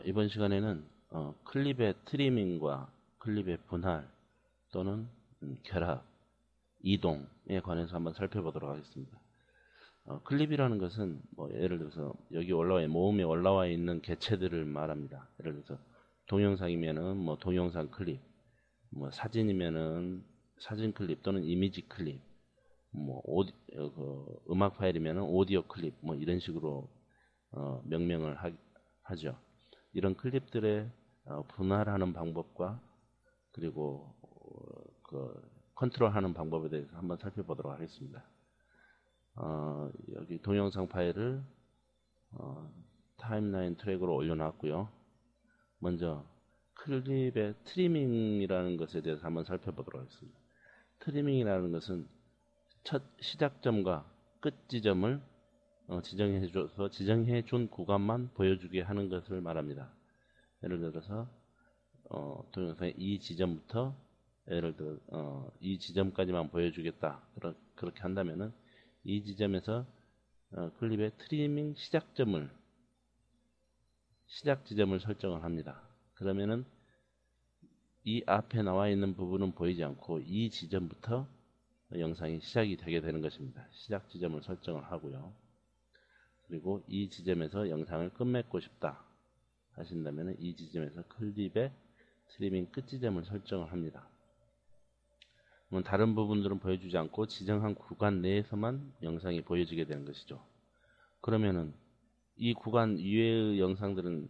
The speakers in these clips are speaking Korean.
이번 시간에는 클립의 트리밍과 클립의 분할 또는 결합, 이동에 관해서 한번 살펴보도록 하겠습니다. 클립이라는 것은 예를 들어서 여기 모음에 올라와 있는 개체들을 말합니다. 예를 들어서 동영상이면은 동영상 클립, 사진이면은 사진 클립 또는 이미지 클립, 음악 파일이면은 오디오 클립, 이런 식으로 명명을 하죠. 이런 클립들의 분할하는 방법과 그리고 컨트롤하는 방법에 대해서 한번 살펴보도록 하겠습니다. 여기 동영상 파일을 타임라인 트랙으로 올려놨고요. 먼저 클립의 트리밍이라는 것에 대해서 한번 살펴보도록 하겠습니다. 트리밍이라는 것은 첫 시작점과 끝 지점을 지정해준 구간만 보여주게 하는 것을 말합니다. 예를 들어서 동영상의 이 지점부터 예를 들어 이 지점까지만 보여주겠다. 그렇게 한다면은 이 지점에서 클립의 트리밍 시작 지점을 설정을 합니다. 그러면은 이 앞에 나와 있는 부분은 보이지 않고 이 지점부터 영상이 시작이 되게 되는 것입니다. 시작 지점을 설정을 하고요. 그리고 이 지점에서 영상을 끝맺고 싶다 하신다면 이 지점에서 클립의 트리밍 끝 지점을 설정을 합니다. 다른 부분들은 보여주지 않고 지정한 구간 내에서만 영상이 보여지게 되는 것이죠. 그러면은 이 구간 이외의 영상들은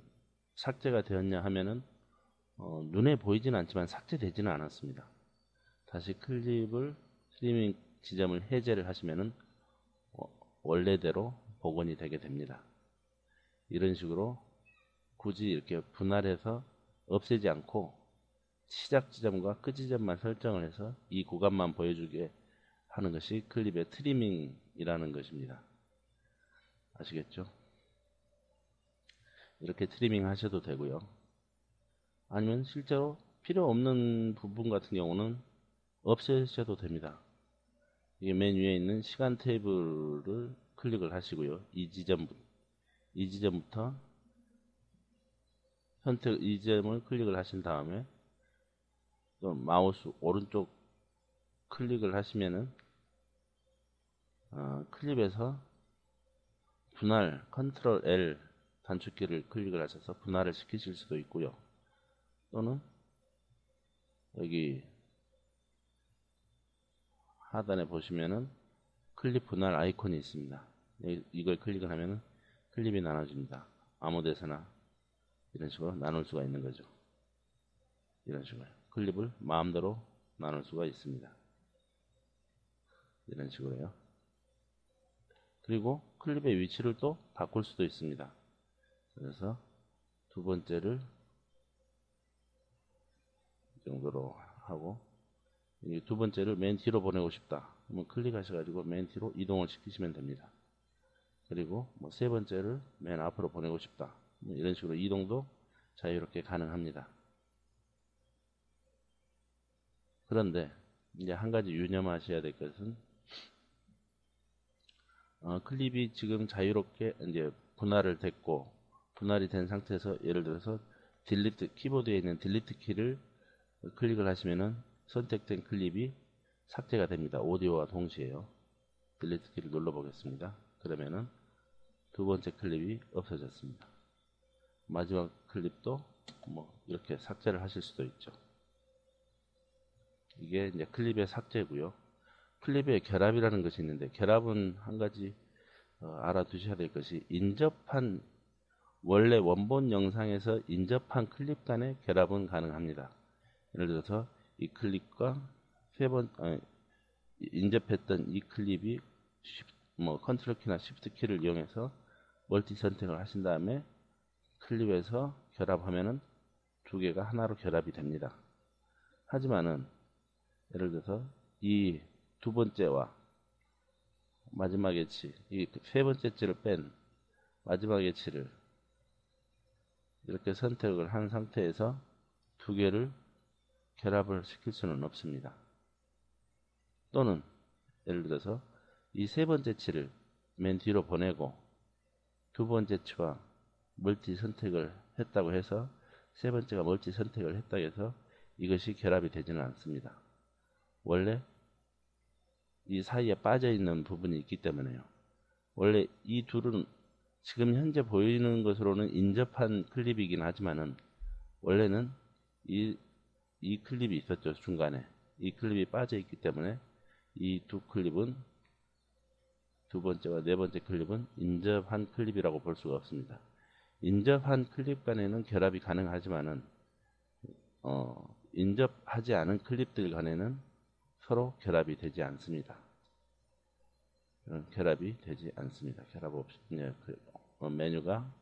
삭제가 되었냐 하면은 눈에 보이지는 않지만 삭제되지는 않았습니다. 다시 클립을 트리밍 지점을 해제를 하시면은 원래대로 복원이 되게 됩니다. 이런 식으로 굳이 이렇게 분할해서 없애지 않고 시작 지점과 끝 지점만 설정을 해서 이 구간만 보여주게 하는 것이 클립의 트리밍이라는 것입니다. 아시겠죠? 이렇게 트리밍 하셔도 되고요. 아니면 실제로 필요 없는 부분 같은 경우는 없애셔도 됩니다. 이게 맨 위에 있는 시간 테이블을 클릭을 하시고요. 이 지점부터 이 지점을 클릭을 하신 다음에 또 마우스 오른쪽 클릭을 하시면은 클립에서 분할 컨트롤 L 단축키를 클릭을 하셔서 분할을 시키실 수도 있고요. 또는 여기 하단에 보시면은 클립 분할 아이콘이 있습니다. 이걸 클릭을 하면은 클립이 나눠집니다. 아무 데서나 이런 식으로 나눌 수가 있는 거죠. 이런 식으로 클립을 마음대로 나눌 수가 있습니다. 이런 식으로요. 그리고 클립의 위치를 또 바꿀 수도 있습니다. 그래서 두 번째를 이 정도로 하고 두 번째를 맨 뒤로 보내고 싶다. 그러면 클릭하셔가지고 맨 뒤로 이동을 시키시면 됩니다. 그리고 세 번째를 맨 앞으로 보내고 싶다. 이런 식으로 이동도 자유롭게 가능합니다. 그런데 이제 한 가지 유념하셔야 될 것은 클립이 지금 자유롭게 이제 분할이 된 상태에서 예를 들어서 키보드에 있는 딜리트 키를 클릭을 하시면은 선택된 클립이 삭제가 됩니다. 오디오와 동시에요. 딜리트 키를 눌러 보겠습니다. 그러면은 두 번째 클립이 없어졌습니다. 마지막 클립도 이렇게 삭제를 하실 수도 있죠. 이게 이제 클립의 삭제고요. 클립의 결합이라는 것이 있는데 결합은 한 가지 알아두셔야 될 것이 원래 원본 영상에서 인접한 클립 간의 결합은 가능합니다. 예를 들어서 이 클립과 인접했던 이 클립이 컨트롤 키나 시프트 키를 이용해서 멀티 선택을 하신 다음에 클립에서 결합하면은 두 개가 하나로 결합이 됩니다. 하지만은 예를 들어서 이 두 번째와 마지막 엣지, 이 세 번째 엣지를 뺀 마지막 엣지를 이렇게 선택을 한 상태에서 두 개를 결합을 시킬 수는 없습니다. 또는 예를 들어서 이 세 번째 엣지를 맨 뒤로 보내고 두 번째 엣지와 멀티 선택을 했다고 해서 세 번째가 멀티 선택을 했다고 해서 이것이 결합이 되지는 않습니다. 원래 이 사이에 빠져 있는 부분이 있기 때문에요. 원래 이 둘은 지금 현재 보이는 것으로는 인접한 클립이긴 하지만은 원래는 이 클립이 있었죠. 중간에 이 클립이 빠져 있기 때문에 이 두 클립은, 두 번째와 네 번째 클립은 인접한 클립이라고 볼 수가 없습니다. 인접한 클립 간에는 결합이 가능하지만은 인접하지 않은 클립들 간에는 서로 결합이 되지 않습니다. 결합이 되지 않습니다. 결합 없이 메뉴가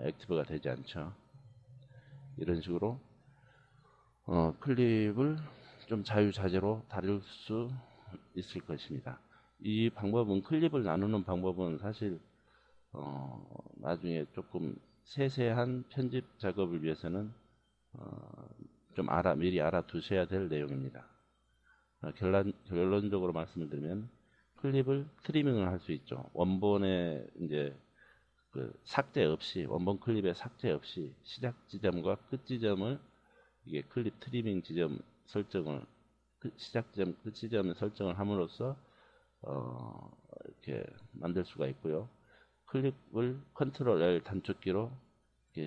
액티브가 되지 않죠. 이런 식으로 클립을 좀 자유자재로 다룰 수 있을 것입니다. 이 방법은, 클립을 나누는 방법은 사실 나중에 조금 세세한 편집 작업을 위해서는 좀 미리 알아두셔야 될 내용입니다. 결론적으로 말씀을 드리면 클립을 트리밍을 할 수 있죠. 원본에 이제 삭제 없이, 원본 클립에 삭제 없이 시작 지점과 끝 지점을 이게 클립 트리밍 지점 설정을, 시작 지점, 끝 지점의 설정을 함으로써 이렇게 만들 수가 있고요. 클립을 컨트롤 L 단축키로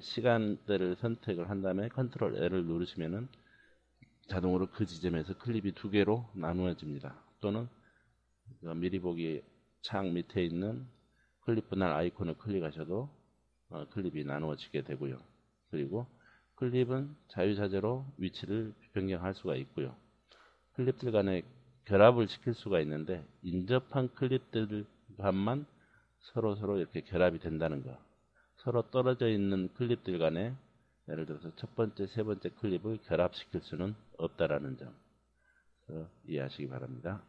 시간대를 선택을 한 다음에 컨트롤 L을 누르시면은 자동으로 그 지점에서 클립이 두 개로 나누어집니다. 또는 미리 보기 창 밑에 있는 클립 분할 아이콘을 클릭하셔도 클립이 나누어지게 되고요. 그리고 클립은 자유자재로 위치를 변경할 수가 있고요. 클립들 간에 결합을 시킬 수가 있는데 인접한 클립들간만 서로 이렇게 결합이 된다는 거. 서로 떨어져 있는 클립들 간에 예를 들어서 첫 번째, 세 번째 클립을 결합시킬 수는 없다라는 점 이해하시기 바랍니다.